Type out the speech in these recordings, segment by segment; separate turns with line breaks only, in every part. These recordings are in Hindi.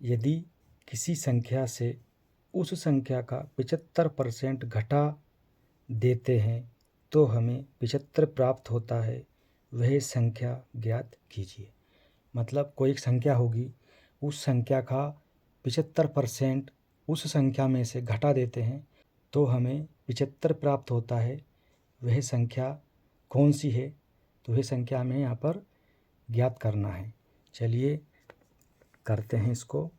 यदि किसी संख्या से उस संख्या का 75% घटा देते हैं तो हमें 75 प्राप्त होता है, वह संख्या ज्ञात कीजिए। मतलब कोई एक संख्या होगी, उस संख्या का 75% उस संख्या में से घटा देते हैं तो हमें 75 प्राप्त होता है, वह संख्या कौन सी है, तो वह संख्या हमें यहाँ पर ज्ञात करना है। चलिए करते हैं इसको।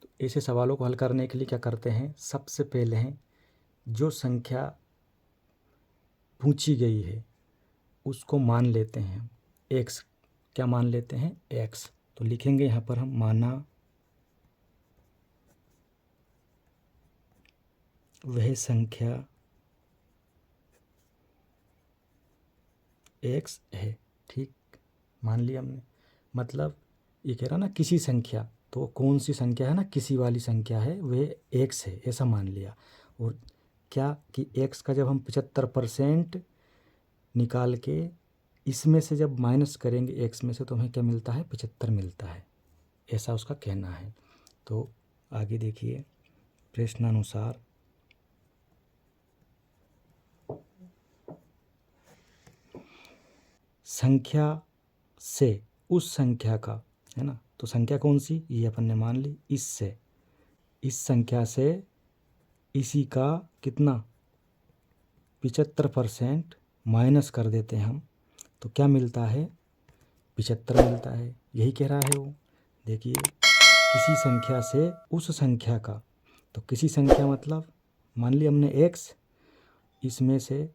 तो ऐसे सवालों को हल करने के लिए क्या करते हैं, सबसे पहले हैं जो संख्या पूछी गई है उसको मान लेते हैं एक्स। क्या मान लेते हैं, एक्स। तो लिखेंगे यहाँ पर हम माना वह संख्या एक्स है। ठीक, मान लिया हमने। मतलब ये कह रहा ना किसी संख्या, तो कौन सी संख्या है ना, किसी वाली संख्या है, वह एक्स है, ऐसा मान लिया। और क्या कि एक्स का जब हम 75% निकाल के इसमें से जब माइनस करेंगे एक्स में से तो हमें क्या मिलता है, 75 मिलता है, ऐसा उसका कहना है। तो आगे देखिए, प्रश्नानुसार संख्या से उस संख्या का, है ना, तो संख्या कौन सी, ये अपन ने मान ली, इससे, इस संख्या से इसी का कितना 75% माइनस कर देते हैं हम, तो क्या मिलता है, 75 मिलता है। यही कह रहा है वो। देखिए, किसी संख्या से उस संख्या का, तो किसी संख्या मतलब मान लिया हमने एक्स, इसमें से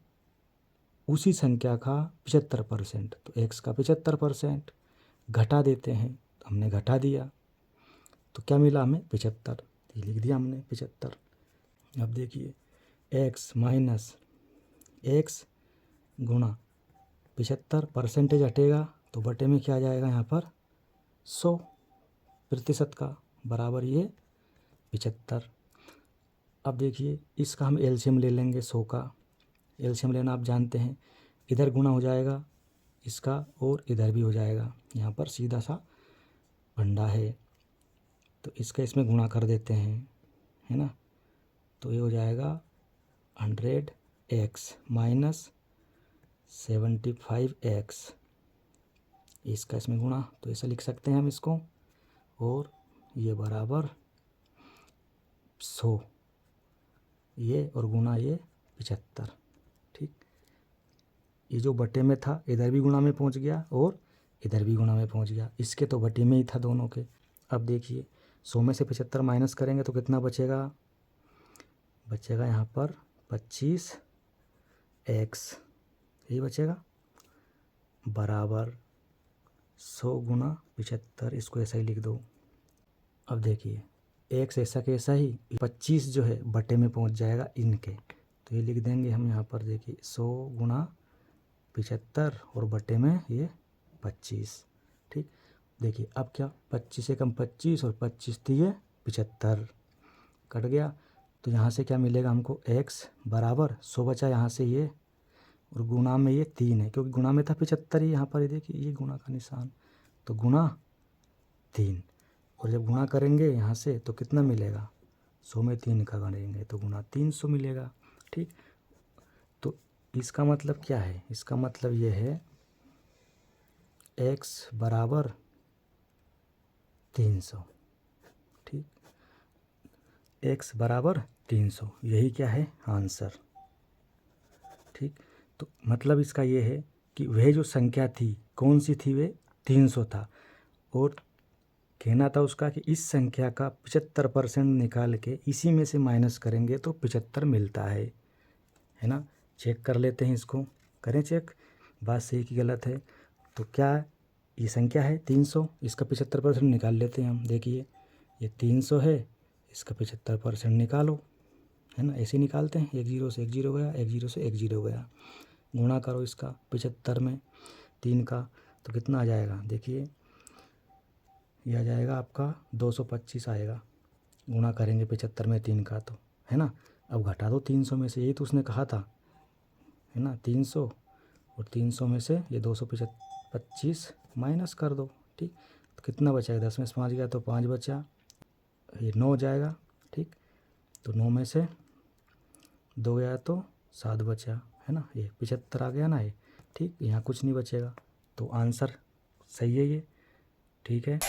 उसी संख्या का 75%, तो एक्स का 75% घटा देते हैं, तो हमने घटा दिया, तो क्या मिला हमें, 75, ये लिख दिया हमने 75। अब देखिए, एक्स माइनस एक्स गुणा 75, परसेंटेज हटेगा तो बटे में क्या आ जाएगा यहाँ पर 100% का, बराबर ये 75। अब देखिए, इसका हम एलसीएम ले लेंगे, 100 का एलसीएम लेना आप जानते हैं, इधर गुणा हो जाएगा इसका और इधर भी हो जाएगा, यहाँ पर सीधा सा भंडा है, तो इसका इसमें गुणा कर देते हैं, है ना। तो ये हो जाएगा 100x माइनस 75x, इसका इसमें गुणा, तो ऐसा लिख सकते हैं हम इसको, और ये बराबर 100, ये और गुणा ये 75। ठीक, ये जो बटे में था इधर भी गुणा में पहुंच गया और इधर भी गुणा में पहुंच गया, इसके तो बटे में ही था दोनों के। अब देखिए, 100 में से 75 माइनस करेंगे तो कितना बचेगा, बचेगा यहाँ पर 25x, यही बचेगा, बराबर 100 गुणा 75, इसको ऐसा ही लिख दो। अब देखिए, एक्स ऐसा के ऐसा ही 25 जो है बटे में पहुंच जाएगा इनके, तो ये लिख देंगे हम यहाँ पर। देखिए, 100 गुणा 75 और बटे में ये 25। ठीक, देखिए अब क्या, 25 से कम 25 और 25 थी ये 75, कट गया, तो यहाँ से क्या मिलेगा हमको, x बराबर 100 बचा यहाँ से ये, और गुणा में ये 3 है, क्योंकि गुणा में था 75 ही, यहाँ पर ये देखिए ये गुणा का निशान, तो गुणा 3, और जब गुणा करेंगे यहाँ से तो कितना मिलेगा, 100 में 3 का गणेंगे तो गुणा 300 मिलेगा। ठीक, तो इसका मतलब क्या है, इसका मतलब ये है x बराबर 300। ठीक, x बराबर 300, यही क्या है, आंसर। ठीक, तो मतलब इसका ये है कि वह जो संख्या थी कौन सी थी, वे 300 था, और कहना था उसका कि इस संख्या का 75% निकाल के इसी में से माइनस करेंगे तो 75 मिलता है ना। चेक कर लेते हैं इसको, करें चेक, बात सही की गलत है। तो क्या ये संख्या है 300, इसका 75% निकाल लेते हैं हम। देखिए, ये 300 है, इसका 75% निकालो, है ना, ऐसे निकालते हैं, 1 0 से 1 0 गया, 1 0 से 1 0 गया, गुणा करो इसका 75 में 3 का, तो कितना आ जाएगा, देखिए ये आ जाएगा आपका 225 आएगा, गुणा करेंगे 75 में 3 का, तो है ना। अब घटा दो 300 में से, यही तो उसने कहा था, है ना, 300 और 300 में से ये 25 माइनस कर दो। ठीक, तो कितना बचेगा, 10 में से 5 गया तो 5 बचा, ये 9 जाएगा। ठीक, तो 9 में से 2 गया तो 7 बचा, है ना, ये 75 आ गया ना ये। ठीक, यहाँ कुछ नहीं बचेगा, तो आंसर सही है ये। ठीक है।